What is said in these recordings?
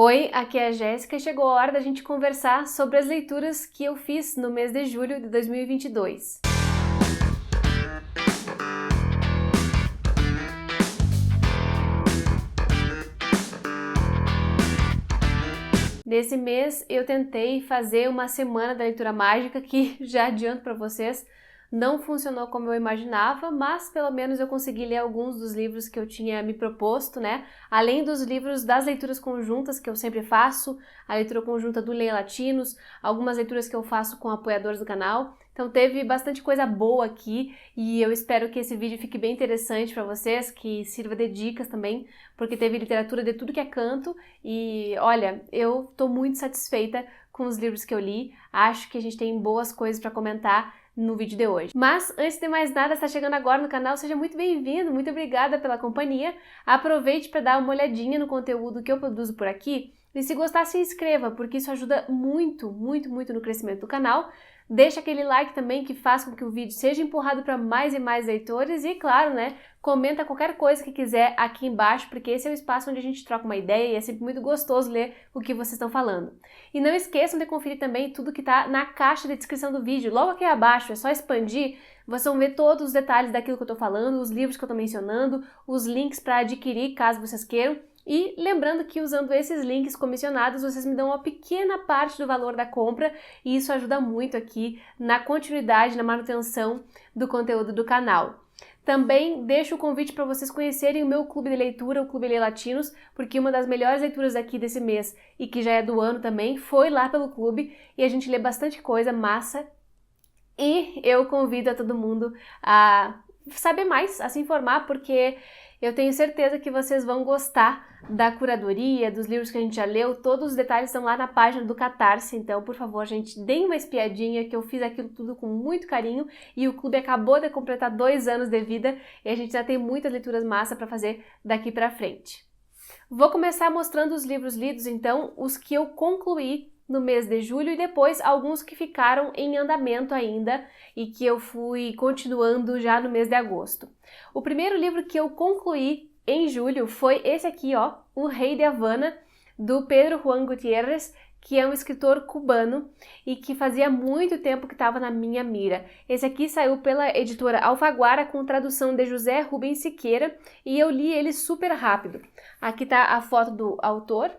Oi, aqui é a Jéssica e chegou a hora da gente conversar sobre as leituras que eu fiz no mês de julho de 2022. Nesse mês eu tentei fazer uma semana da leitura mágica que, já adianto para vocês, não funcionou como eu imaginava, mas pelo menos eu consegui ler alguns dos livros que eu tinha me proposto, né? Além dos livros das leituras conjuntas que eu sempre faço, a leitura conjunta do Leia Latinos, algumas leituras que eu faço com apoiadores do canal. Então teve bastante coisa boa aqui e eu espero que esse vídeo fique bem interessante para vocês, que sirva de dicas também, porque teve literatura de tudo que é canto e olha, eu tô muito satisfeita com os livros que eu li, acho que a gente tem boas coisas para comentar no vídeo de hoje. Mas, antes de mais nada, está chegando agora no canal, seja muito bem-vindo, muito obrigada pela companhia. Aproveite para dar uma olhadinha no conteúdo que eu produzo por aqui e se gostar, se inscreva, porque isso ajuda muito no crescimento do canal. Deixa aquele like também que faz com que o vídeo seja empurrado para mais e mais leitores e, claro, né, comenta qualquer coisa que quiser aqui embaixo, porque esse é o espaço onde a gente troca uma ideia e é sempre muito gostoso ler o que vocês estão falando. E não esqueçam de conferir também tudo que está na caixa de descrição do vídeo, logo aqui abaixo, é só expandir, vocês vão ver todos os detalhes daquilo que eu estou falando, os livros que eu estou mencionando, os links para adquirir caso vocês queiram. E lembrando que usando esses links comissionados, vocês me dão uma pequena parte do valor da compra e isso ajuda muito aqui na continuidade, na manutenção do conteúdo do canal. Também deixo o convite para vocês conhecerem o meu clube de leitura, o Clube Leia Latinos, porque uma das melhores leituras aqui desse mês e que já é do ano também, foi lá pelo clube e a gente lê bastante coisa massa e eu convido a todo mundo a saber mais, a se informar, porque eu tenho certeza que vocês vão gostar da curadoria, dos livros que a gente já leu, todos os detalhes estão lá na página do Catarse, então, por favor, gente, deem uma espiadinha, que eu fiz aquilo tudo com muito carinho e o clube acabou de completar 2 anos de vida e a gente já tem muitas leituras massa para fazer daqui para frente. Vou começar mostrando os livros lidos, então, os que eu concluí no mês de julho e depois alguns que ficaram em andamento ainda e que eu fui continuando já no mês de agosto. O primeiro livro que eu concluí em julho foi esse aqui, ó, O Rei de Havana, do Pedro Juan Gutiérrez, que é um escritor cubano e que fazia muito tempo que estava na minha mira. Esse aqui saiu pela editora Alfaguara com tradução de José Rubens Siqueira e eu li ele super rápido. Aqui tá a foto do autor.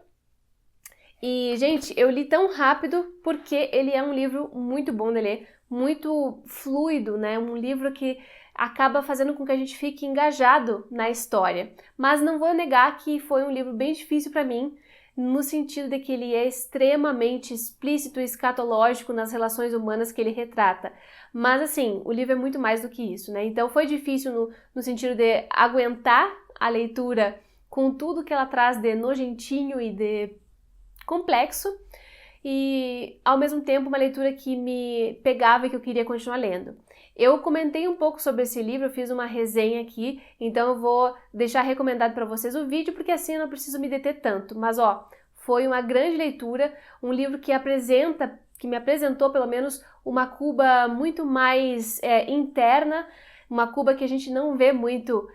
E, gente, eu li tão rápido porque ele é um livro muito bom de ler, muito fluido, né? Um livro que acaba fazendo com que a gente fique engajado na história. Mas não vou negar que foi um livro bem difícil para mim, no sentido de que ele é extremamente explícito e escatológico nas relações humanas que ele retrata. Mas, assim, o livro é muito mais do que isso, né? Então foi difícil no sentido de aguentar a leitura com tudo que ela traz de nojentinho e de complexo e, ao mesmo tempo, uma leitura que me pegava e que eu queria continuar lendo. Eu comentei um pouco sobre esse livro, eu fiz uma resenha aqui, então eu vou deixar recomendado para vocês o vídeo, porque assim eu não preciso me deter tanto. Mas, ó, foi uma grande leitura, um livro que me apresentou, pelo menos, uma Cuba muito mais interna, uma Cuba que a gente não vê muito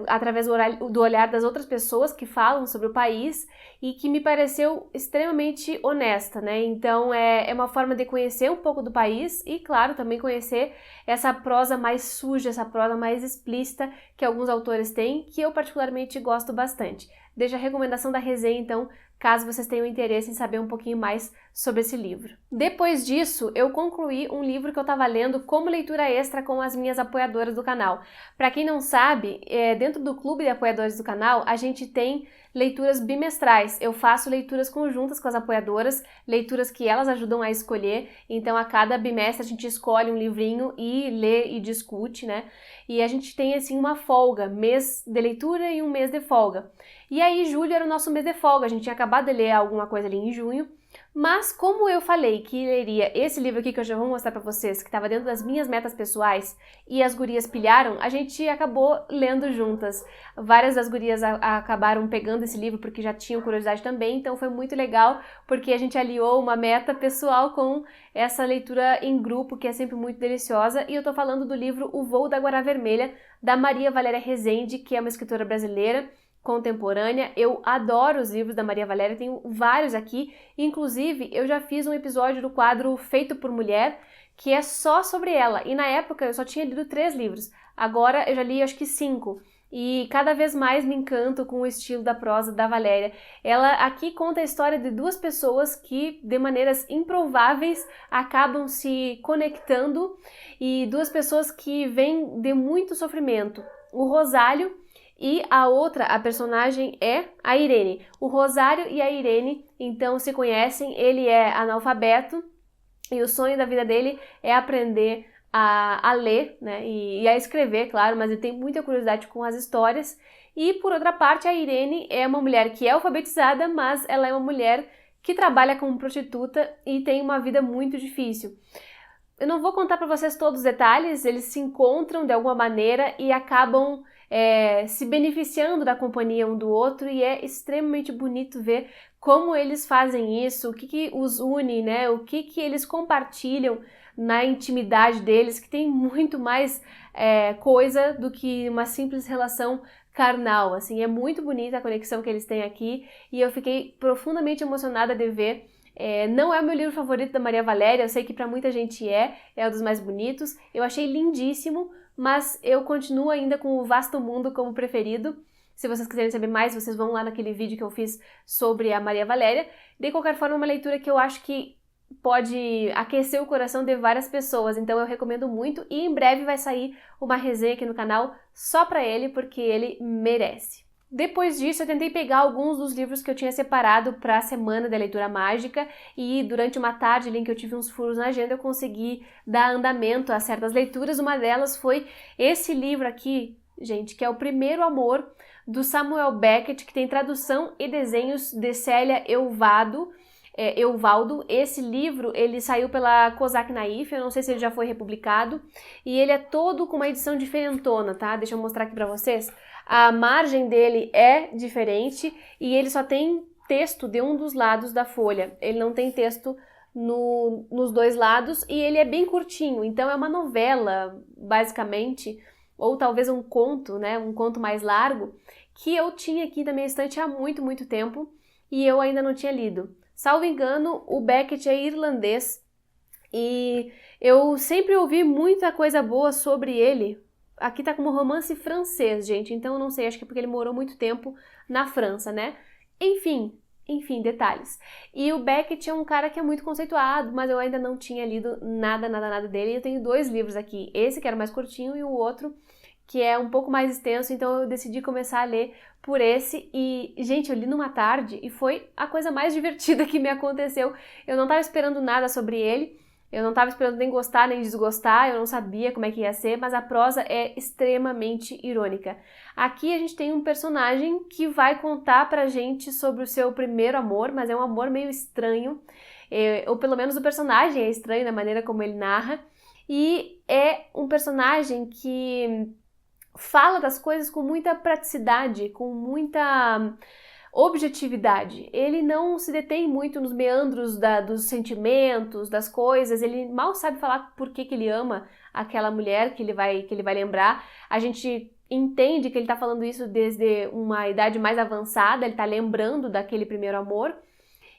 através do olhar das outras pessoas que falam sobre o país e que me pareceu extremamente honesta, né? Então é uma forma de conhecer um pouco do país e, claro, também conhecer essa prosa mais suja, essa prosa mais explícita que alguns autores têm, que eu particularmente gosto bastante. Deixo a recomendação da resenha, então, caso vocês tenham interesse em saber um pouquinho mais sobre esse livro. Depois disso, eu concluí um livro que eu estava lendo como leitura extra com as minhas apoiadoras do canal. Para quem não sabe, dentro do clube de apoiadores do canal, a gente tem leituras bimestrais. Eu faço leituras conjuntas com as apoiadoras, leituras que elas ajudam a escolher. Então, a cada bimestre a gente escolhe um livrinho e lê e discute, né? E a gente tem, assim, uma folga, mês de leitura e um mês de folga. E aí, julho era o nosso mês de folga, a gente tinha acabado de ler alguma coisa ali em junho, mas como eu falei que leria esse livro aqui que eu já vou mostrar pra vocês, que estava dentro das minhas metas pessoais, e as gurias pilharam, a gente acabou lendo juntas. Várias das gurias acabaram pegando esse livro porque já tinham curiosidade também, então foi muito legal, porque a gente aliou uma meta pessoal com essa leitura em grupo, que é sempre muito deliciosa, e eu tô falando do livro O Voo da Guará Vermelha, da Maria Valéria Rezende, que é uma escritora brasileira, contemporânea. Eu adoro os livros da Maria Valéria, tenho vários aqui, inclusive eu já fiz um episódio do quadro Feito por Mulher, que é só sobre ela, e na época eu só tinha lido 3 livros, agora eu já li acho que 5, e cada vez mais me encanto com o estilo da prosa da Valéria. Ela aqui conta a história de 2 pessoas que, de maneiras improváveis, acabam se conectando, e 2 pessoas que vêm de muito sofrimento. O Rosário e a outra, a personagem é a Irene. O Rosário e a Irene, então, se conhecem, ele é analfabeto, e o sonho da vida dele é aprender a ler, né, e a escrever, claro, mas ele tem muita curiosidade com as histórias. E, por outra parte, a Irene é uma mulher que é alfabetizada, mas ela é uma mulher que trabalha como prostituta e tem uma vida muito difícil. Eu não vou contar para vocês todos os detalhes, eles se encontram de alguma maneira e acabam se beneficiando da companhia um do outro, e é extremamente bonito ver como eles fazem isso, o que os une, né? O que eles compartilham na intimidade deles, que tem muito mais coisa do que uma simples relação carnal. Assim, é muito bonita a conexão que eles têm aqui, e eu fiquei profundamente emocionada de ver. Não é o meu livro favorito da Maria Valéria, eu sei que para muita gente é um dos mais bonitos, eu achei lindíssimo, mas eu continuo ainda com o Vasto Mundo como preferido. Se vocês quiserem saber mais, vocês vão lá naquele vídeo que eu fiz sobre a Maria Valéria. De qualquer forma, é uma leitura que eu acho que pode aquecer o coração de várias pessoas, então eu recomendo muito, e em breve vai sair uma resenha aqui no canal só para ele, porque ele merece. Depois disso, eu tentei pegar alguns dos livros que eu tinha separado para a Semana da Leitura Mágica, e durante uma tarde em que eu tive uns furos na agenda, eu consegui dar andamento a certas leituras. Uma delas foi esse livro aqui, gente, que é O Primeiro Amor, do Samuel Beckett, que tem tradução e desenhos de Célia Evaldo. Esse livro, ele saiu pela Kozak Naif, eu não sei se ele já foi republicado, e ele é todo com uma edição diferentona, tá? Deixa eu mostrar aqui pra vocês. A margem dele é diferente e ele só tem texto de um dos lados da folha, ele não tem texto nos 2 lados, e ele é bem curtinho, então é uma novela, basicamente, ou talvez um conto, né? Um conto mais largo, que eu tinha aqui na minha estante há muito, muito tempo, e eu ainda não tinha lido. Salvo engano, o Beckett é irlandês, e eu sempre ouvi muita coisa boa sobre ele. Aqui tá como romance francês, gente, então eu não sei, acho que é porque ele morou muito tempo na França, né? Enfim, detalhes. E o Beckett é um cara que é muito conceituado, mas eu ainda não tinha lido nada dele, e eu tenho 2 livros aqui, esse que era mais curtinho e o outro que é um pouco mais extenso, então eu decidi começar a ler por esse, e, gente, eu li numa tarde e foi a coisa mais divertida que me aconteceu. Eu não estava esperando nada sobre ele, eu não estava esperando nem gostar nem desgostar, eu não sabia como é que ia ser, mas a prosa é extremamente irônica. Aqui a gente tem um personagem que vai contar pra gente sobre o seu primeiro amor, mas é um amor meio estranho, ou pelo menos o personagem é estranho na maneira como ele narra, e é um personagem que fala das coisas com muita praticidade, com muita objetividade. Ele não se detém muito nos meandros dos sentimentos, das coisas, ele mal sabe falar por que ele ama aquela mulher que ele vai lembrar. A gente entende que ele está falando isso desde uma idade mais avançada, ele está lembrando daquele primeiro amor,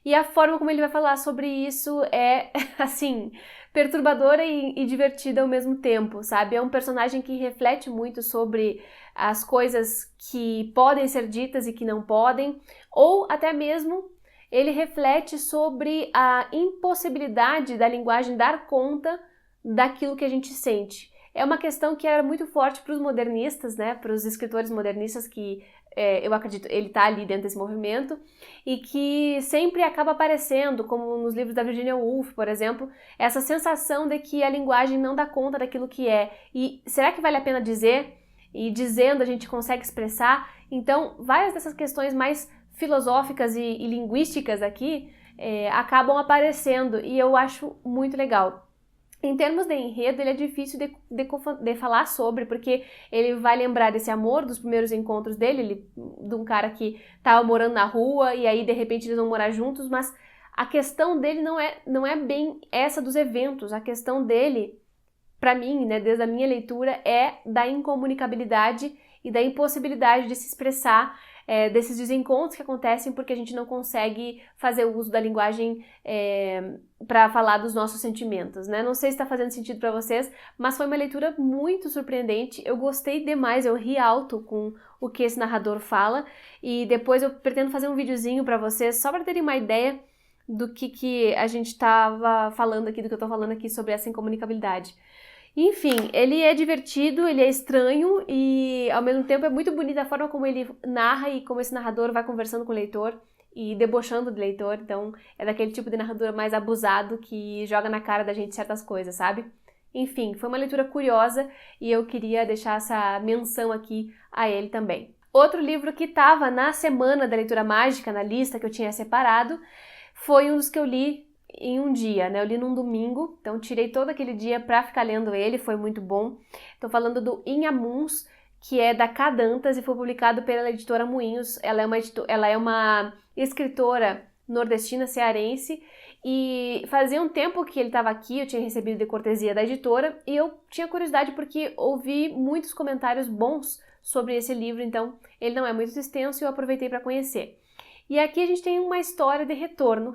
e a forma como ele vai falar sobre isso é, assim, perturbadora e divertida ao mesmo tempo, sabe? É um personagem que reflete muito sobre as coisas que podem ser ditas e que não podem, ou até mesmo ele reflete sobre a impossibilidade da linguagem dar conta daquilo que a gente sente. É uma questão que era muito forte para os modernistas, né? Para os escritores modernistas que eu acredito, ele está ali dentro desse movimento, e que sempre acaba aparecendo, como nos livros da Virginia Woolf, por exemplo, essa sensação de que a linguagem não dá conta daquilo que é. E será que vale a pena dizer? E dizendo a gente consegue expressar? Então, várias dessas questões mais filosóficas e linguísticas aqui acabam aparecendo, e eu acho muito legal. Em termos de enredo, ele é difícil de falar sobre, porque ele vai lembrar desse amor, dos primeiros encontros dele, de um cara que estava morando na rua e aí de repente eles vão morar juntos, mas a questão dele não é bem essa dos eventos. A questão dele, para mim, né, desde a minha leitura, é da incomunicabilidade e da impossibilidade de se expressar desses desencontros que acontecem porque a gente não consegue fazer o uso da linguagem para falar dos nossos sentimentos, né? Não sei se está fazendo sentido para vocês, mas foi uma leitura muito surpreendente. Eu gostei demais, eu ri alto com o que esse narrador fala, e depois eu pretendo fazer um videozinho para vocês, só para terem uma ideia do que a gente estava falando aqui, do que eu estou falando aqui sobre essa incomunicabilidade. Enfim, ele é divertido, ele é estranho e ao mesmo tempo é muito bonita a forma como ele narra e como esse narrador vai conversando com o leitor e debochando do leitor. Então é daquele tipo de narrador mais abusado que joga na cara da gente certas coisas, sabe? Enfim, foi uma leitura curiosa e eu queria deixar essa menção aqui a ele também. Outro livro que estava na semana da leitura mágica, na lista que eu tinha separado, foi um dos que eu li em um dia, né? Eu li num domingo, então tirei todo aquele dia para ficar lendo ele, foi muito bom. Tô falando do Inhamuns, que é da Cadantas e foi publicado pela editora Moinhos. Ela é uma escritora nordestina, cearense, e fazia um tempo que ele estava aqui, eu tinha recebido de cortesia da editora, e eu tinha curiosidade porque ouvi muitos comentários bons sobre esse livro, então ele não é muito extenso e eu aproveitei para conhecer. E aqui a gente tem uma história de retorno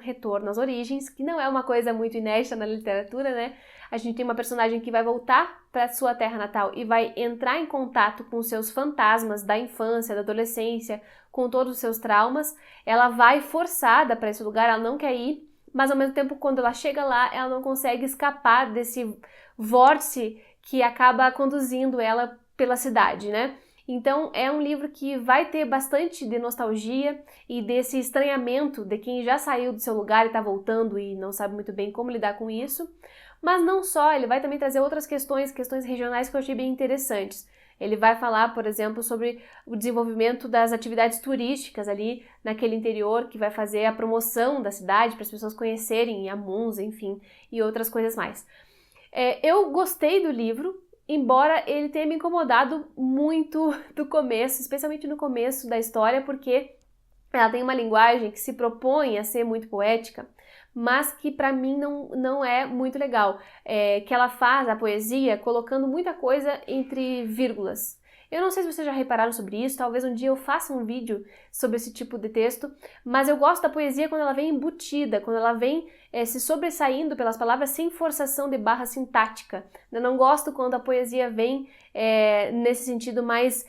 às origens, que não é uma coisa muito inédita na literatura, né? A gente tem uma personagem que vai voltar para sua terra natal e vai entrar em contato com seus fantasmas da infância, da adolescência, com todos os seus traumas. Ela vai forçada para esse lugar, ela não quer ir, mas ao mesmo tempo quando ela chega lá, ela não consegue escapar desse vórtice que acaba conduzindo ela pela cidade, né? Então é um livro que vai ter bastante de nostalgia e desse estranhamento de quem já saiu do seu lugar e está voltando e não sabe muito bem como lidar com isso. Mas não só, ele vai também trazer outras questões regionais que eu achei bem interessantes. Ele vai falar, por exemplo, sobre o desenvolvimento das atividades turísticas ali naquele interior, que vai fazer a promoção da cidade para as pessoas conhecerem Inhamuns, enfim, e outras coisas mais. Eu gostei do livro, embora ele tenha me incomodado muito do começo, especialmente no começo da história, porque ela tem uma linguagem que se propõe a ser muito poética, mas que para mim não é muito legal. Que ela faz a poesia colocando muita coisa entre vírgulas. Eu não sei se vocês já repararam sobre isso, talvez um dia eu faça um vídeo sobre esse tipo de texto, mas eu gosto da poesia quando ela vem embutida, quando ela vem se sobressaindo pelas palavras sem forçação de barra sintática. Eu não gosto quando a poesia vem nesse sentido mais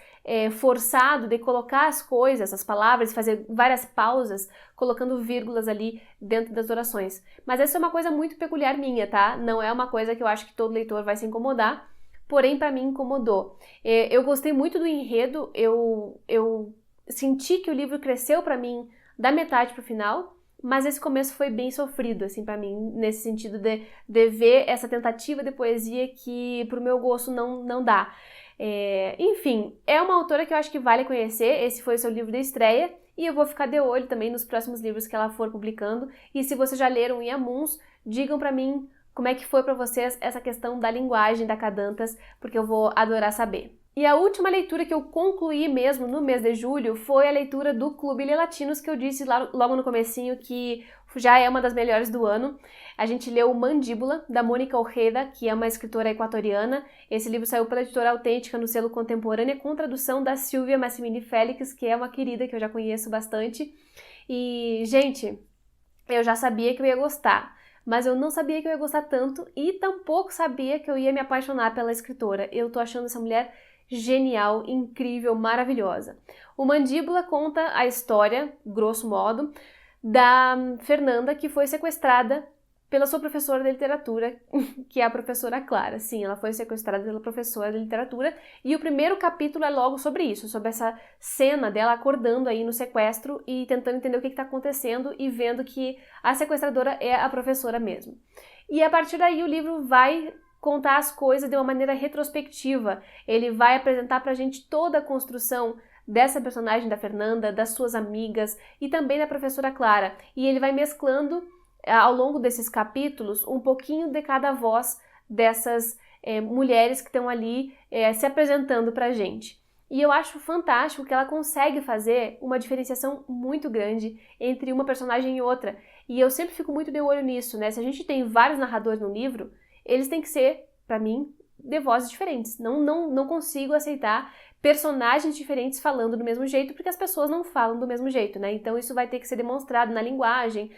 forçado de colocar as coisas, as palavras, fazer várias pausas, colocando vírgulas ali dentro das orações. Mas essa é uma coisa muito peculiar minha, tá? Não é uma coisa que eu acho que todo leitor vai se incomodar, porém para mim incomodou. Eu gostei muito do enredo, eu senti que o livro cresceu para mim da metade para o final, mas esse começo foi bem sofrido, assim, para mim, nesse sentido de ver essa tentativa de poesia que pro meu gosto não dá. Enfim, é uma autora que eu acho que vale conhecer, esse foi o seu livro de estreia, e eu vou ficar de olho também nos próximos livros que ela for publicando, e se vocês já leram Inhamuns, digam para mim como é que foi para vocês essa questão da linguagem da Cadantas, porque eu vou adorar saber. E a última leitura que eu concluí mesmo no mês de julho foi a leitura do Clube Latinos, que eu disse logo no comecinho que já é uma das melhores do ano. A gente leu Mandíbula, da Mônica Ojeda, que é uma escritora equatoriana. Esse livro saiu pela editora Autêntica no selo Contemporânea, com tradução da Silvia Massimini Félix, que é uma querida que eu já conheço bastante. E, gente, eu já sabia que eu ia gostar, mas eu não sabia que eu ia gostar tanto e tampouco sabia que eu ia me apaixonar pela escritora. Eu tô achando essa mulher genial, incrível, maravilhosa. O Mandíbula conta a história, grosso modo, da Fernanda, que foi sequestrada pela sua professora de literatura, que é a professora Clara. Sim, ela foi sequestrada pela professora de literatura, e o primeiro capítulo é logo sobre isso, sobre essa cena dela acordando aí no sequestro e tentando entender o que está acontecendo e vendo que a sequestradora é a professora mesmo. E a partir daí o livro vai contar as coisas de uma maneira retrospectiva. Ele vai apresentar pra gente toda a construção dessa personagem da Fernanda, das suas amigas e também da professora Clara. E ele vai mesclando, ao longo desses capítulos, um pouquinho de cada voz dessas mulheres que estão ali se apresentando pra gente. E eu acho fantástico que ela consegue fazer uma diferenciação muito grande entre uma personagem e outra. E eu sempre fico muito de olho nisso, né? Se a gente tem vários narradores no livro, eles têm que ser, para mim, de vozes diferentes. Não consigo aceitar personagens diferentes falando do mesmo jeito, porque as pessoas não falam do mesmo jeito, né? Então isso vai ter que ser demonstrado na linguagem,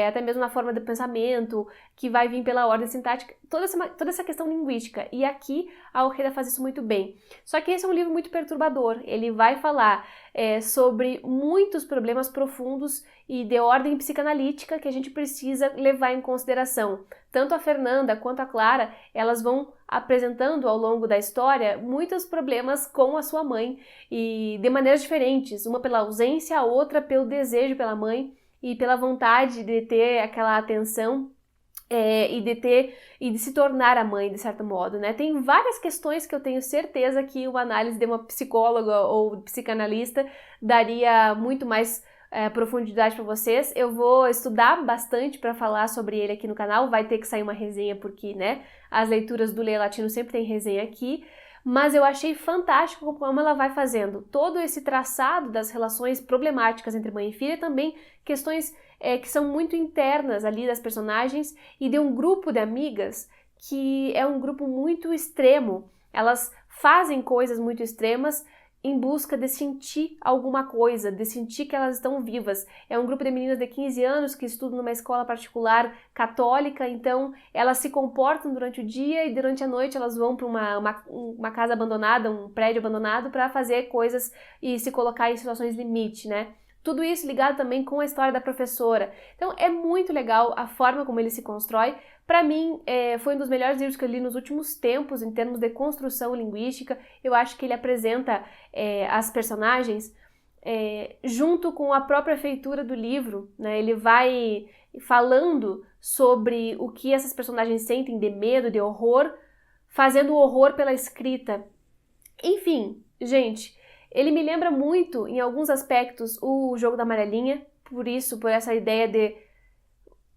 até mesmo na forma de pensamento, que vai vir pela ordem sintática, toda essa questão linguística. E aqui a Orreda faz isso muito bem. Só que esse é um livro muito perturbador. Ele vai falar sobre muitos problemas profundos e de ordem psicanalítica que a gente precisa levar em consideração. Tanto a Fernanda quanto a Clara, elas vão apresentando ao longo da história muitos problemas com a sua mãe e de maneiras diferentes, uma pela ausência, a outra pelo desejo pela mãe e pela vontade de ter aquela atenção e de se tornar a mãe, de certo modo, né? Tem várias questões que eu tenho certeza que uma análise de uma psicóloga ou psicanalista daria muito mais profundidade para vocês. Eu vou estudar bastante para falar sobre ele aqui no canal, vai ter que sair uma resenha porque, né, as leituras do Leia Latino sempre tem resenha aqui, mas eu achei fantástico como ela vai fazendo todo esse traçado das relações problemáticas entre mãe e filha, também questões que são muito internas ali das personagens e de um grupo de amigas que é um grupo muito extremo. Elas fazem coisas muito extremas em busca de sentir alguma coisa, de sentir que elas estão vivas. É um grupo de meninas de 15 anos que estudam numa escola particular católica, então elas se comportam durante o dia e durante a noite elas vão para uma casa abandonada, um prédio abandonado para fazer coisas e se colocar em situações limite, né? Tudo isso ligado também com a história da professora. Então é muito legal a forma como ele se constrói. Para mim, foi um dos melhores livros que eu li nos últimos tempos, em termos de construção linguística. Eu acho que ele apresenta as personagens junto com a própria feitura do livro, né? Ele vai falando sobre o que essas personagens sentem de medo, de horror, fazendo o horror pela escrita. Enfim, gente, ele me lembra muito, em alguns aspectos, o Jogo da Amarelinha, por essa ideia de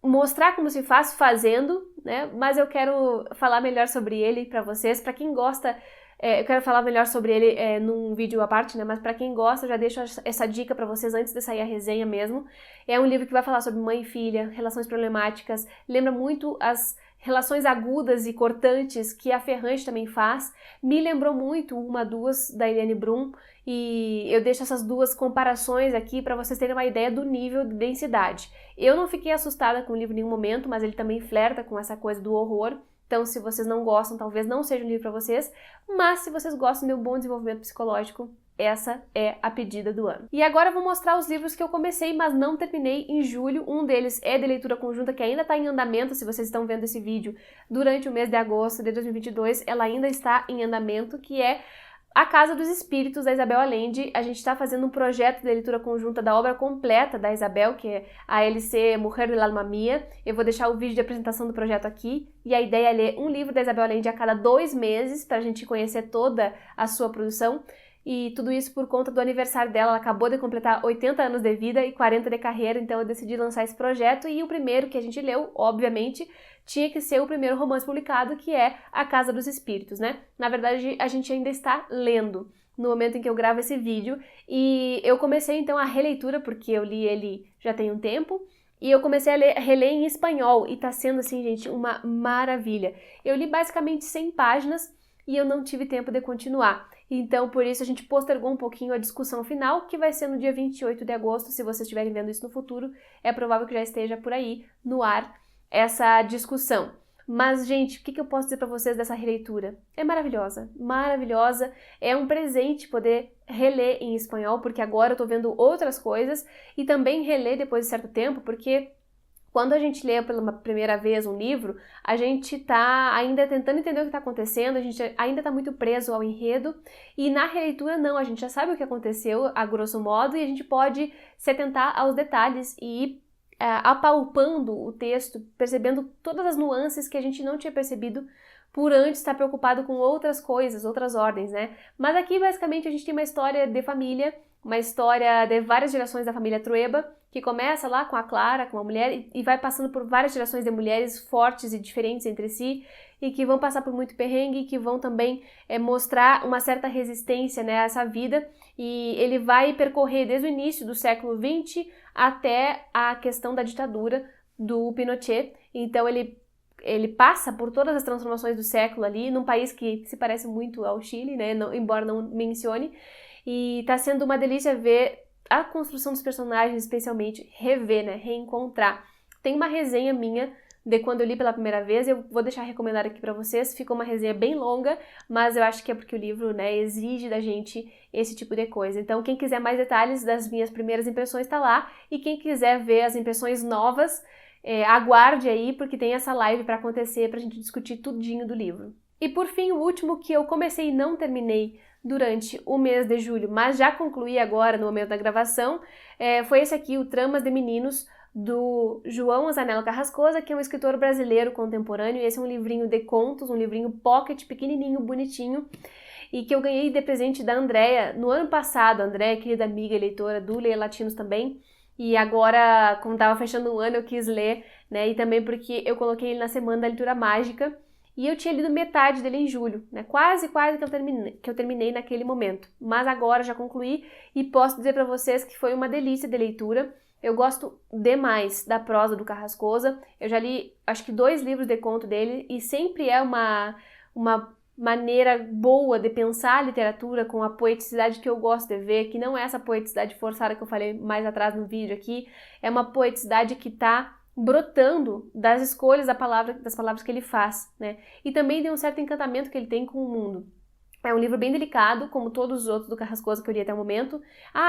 mostrar como se faz fazendo, né? Mas eu quero falar melhor sobre ele para vocês. Para quem gosta, eu quero falar melhor sobre ele num vídeo à parte, né? Mas para quem gosta, eu já deixo essa dica para vocês antes de sair a resenha mesmo. É um livro que vai falar sobre mãe e filha, relações problemáticas, lembra muito as relações agudas e cortantes que a Ferrante também faz. Me lembrou muito duas da Eliane Brum, e eu deixo essas duas comparações aqui para vocês terem uma ideia do nível de densidade. Eu não fiquei assustada com o livro em nenhum momento, mas ele também flerta com essa coisa do horror. Então, se vocês não gostam, talvez não seja um livro para vocês, mas se vocês gostam de um bom desenvolvimento psicológico, essa é a pedida do ano. E agora eu vou mostrar os livros que eu comecei, mas não terminei em julho. Um deles é de leitura conjunta, que ainda está em andamento, se vocês estão vendo esse vídeo durante o mês de agosto de 2022, ela ainda está em andamento, que é A Casa dos Espíritos, da Isabel Allende. A gente está fazendo um projeto de leitura conjunta da obra completa da Isabel, que é a LC Mujer del Alma Mía. Eu vou deixar o vídeo de apresentação do projeto aqui, e a ideia é ler um livro da Isabel Allende a cada 2 meses, para a gente conhecer toda a sua produção. E tudo isso por conta do aniversário dela. Ela acabou de completar 80 anos de vida e 40 de carreira, então eu decidi lançar esse projeto, e o primeiro que a gente leu, obviamente, tinha que ser o primeiro romance publicado, que é A Casa dos Espíritos, né? Na verdade, a gente ainda está lendo no momento em que eu gravo esse vídeo, e eu comecei então a releitura, porque eu li ele já tem um tempo, e eu comecei a reler em espanhol, e tá sendo assim, gente, uma maravilha. Eu li basicamente 100 páginas, e eu não tive tempo de continuar. Então, por isso, a gente postergou um pouquinho a discussão final, que vai ser no dia 28 de agosto. Se vocês estiverem vendo isso no futuro, é provável que já esteja por aí, no ar, essa discussão. Mas, gente, o que eu posso dizer para vocês dessa releitura? É maravilhosa, maravilhosa. É um presente poder reler em espanhol, porque agora eu tô vendo outras coisas, e também reler depois de certo tempo, porque quando a gente lê pela primeira vez um livro, a gente tá ainda tentando entender o que está acontecendo, a gente ainda está muito preso ao enredo, e na releitura não, a gente já sabe o que aconteceu a grosso modo, e a gente pode se atentar aos detalhes e ir apalpando o texto, percebendo todas as nuances que a gente não tinha percebido por antes estar preocupado com outras coisas, outras ordens, né? Mas aqui, basicamente, a gente tem uma história de família, uma história de várias gerações da família Trueba, que começa lá com a Clara, com a mulher, e vai passando por várias gerações de mulheres fortes e diferentes entre si, e que vão passar por muito perrengue, que vão também mostrar uma certa resistência, né, a essa vida, e ele vai percorrer desde o início do século XX até a questão da ditadura do Pinochet. Então ele ele passa por todas as transformações do século ali, num país que se parece muito ao Chile, né, embora não mencione, e tá sendo uma delícia ver a construção dos personagens, especialmente rever, né, reencontrar. Tem uma resenha minha de quando eu li pela primeira vez, eu vou deixar recomendado aqui pra vocês, ficou uma resenha bem longa, mas eu acho que é porque o livro, né, exige da gente esse tipo de coisa. Então, quem quiser mais detalhes das minhas primeiras impressões tá lá, e quem quiser ver as impressões novas, aguarde aí, porque tem essa live pra acontecer, pra gente discutir tudinho do livro. E por fim, o último que eu comecei e não terminei durante o mês de julho, mas já concluí agora no momento da gravação, foi esse aqui, o Tramas de Meninos, do João Zanello Carrascosa, que é um escritor brasileiro contemporâneo. Esse é um livrinho de contos, um livrinho pocket, pequenininho, bonitinho, e que eu ganhei de presente da Andréia no ano passado. A Andréia, querida amiga e leitora do Leia Latinos também, e agora, como estava fechando um ano, eu quis ler, né, e também porque eu coloquei ele na Semana da Leitura Mágica, e eu tinha lido metade dele em julho, né, quase que eu terminei naquele momento, mas agora já concluí, e posso dizer para vocês que foi uma delícia de leitura. Eu gosto demais da prosa do Carrascosa, eu já li acho que 2 livros de conto dele, e sempre é uma maneira boa de pensar a literatura com a poeticidade que eu gosto de ver, que não é essa poeticidade forçada que eu falei mais atrás no vídeo aqui, é uma poeticidade que tá brotando das escolhas das palavras que ele faz, né? E também de um certo encantamento que ele tem com o mundo. É um livro bem delicado, como todos os outros do Carrascosa que eu li até o momento.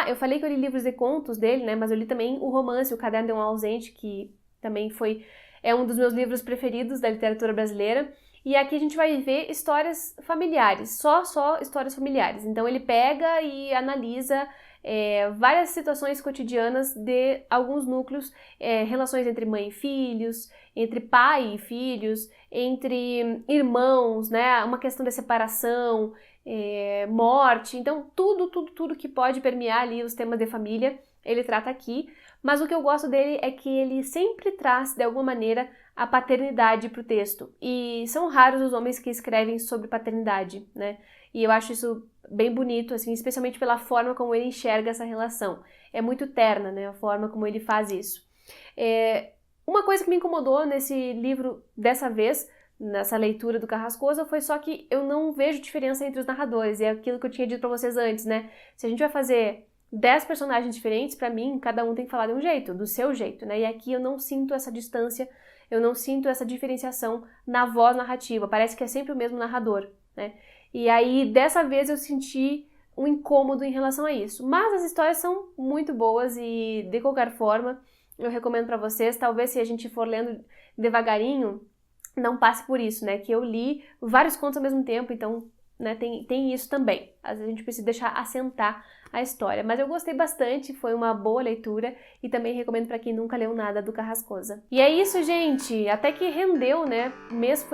Eu falei que eu li livros de contos dele, né? Mas eu li também o romance, O Caderno de um Ausente, que também é um dos meus livros preferidos da literatura brasileira. E aqui a gente vai ver histórias familiares, só histórias familiares. Então ele pega e analisa várias situações cotidianas de alguns núcleos, relações entre mãe e filhos, entre pai e filhos, entre irmãos, né? Uma questão de separação, morte. Então tudo que pode permear ali os temas de família, ele trata aqui. Mas o que eu gosto dele é que ele sempre traz, de alguma maneira, a paternidade para o texto. E são raros os homens que escrevem sobre paternidade, né? E eu acho isso bem bonito, assim, especialmente pela forma como ele enxerga essa relação. É muito terna, né? A forma como ele faz isso. Uma coisa que me incomodou nesse livro dessa vez, nessa leitura do Carrascosa, foi só que eu não vejo diferença entre os narradores. É aquilo que eu tinha dito para vocês antes, né? Se a gente vai fazer 10 personagens diferentes, pra mim, cada um tem que falar de um jeito, do seu jeito, né? E aqui eu não sinto essa distância, eu não sinto essa diferenciação na voz narrativa, parece que é sempre o mesmo narrador, né? E aí, dessa vez, eu senti um incômodo em relação a isso. Mas as histórias são muito boas e, de qualquer forma, eu recomendo pra vocês, talvez se a gente for lendo devagarinho, não passe por isso, né? Que eu li vários contos ao mesmo tempo, então, né, tem isso também. Às vezes a gente precisa deixar assentar a história. Mas eu gostei bastante, foi uma boa leitura e também recomendo para quem nunca leu nada do Carrascosa. E é isso, gente! Até que rendeu, né? O mês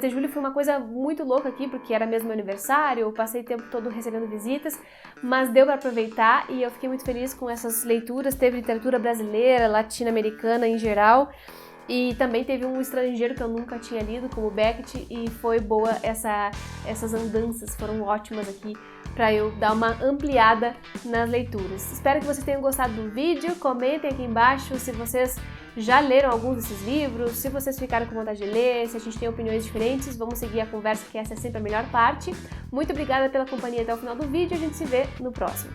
de julho foi uma coisa muito louca aqui, porque era mesmo meu aniversário, eu passei o tempo todo recebendo visitas, mas deu para aproveitar e eu fiquei muito feliz com essas leituras. Teve literatura brasileira, latino-americana em geral, e também teve um estrangeiro que eu nunca tinha lido, como Beckett, e foi boa essas andanças, foram ótimas aqui para eu dar uma ampliada nas leituras. Espero que vocês tenham gostado do vídeo, comentem aqui embaixo se vocês já leram alguns desses livros, se vocês ficaram com vontade de ler, se a gente tem opiniões diferentes, vamos seguir a conversa que essa é sempre a melhor parte. Muito obrigada pela companhia até o final do vídeo, a gente se vê no próximo.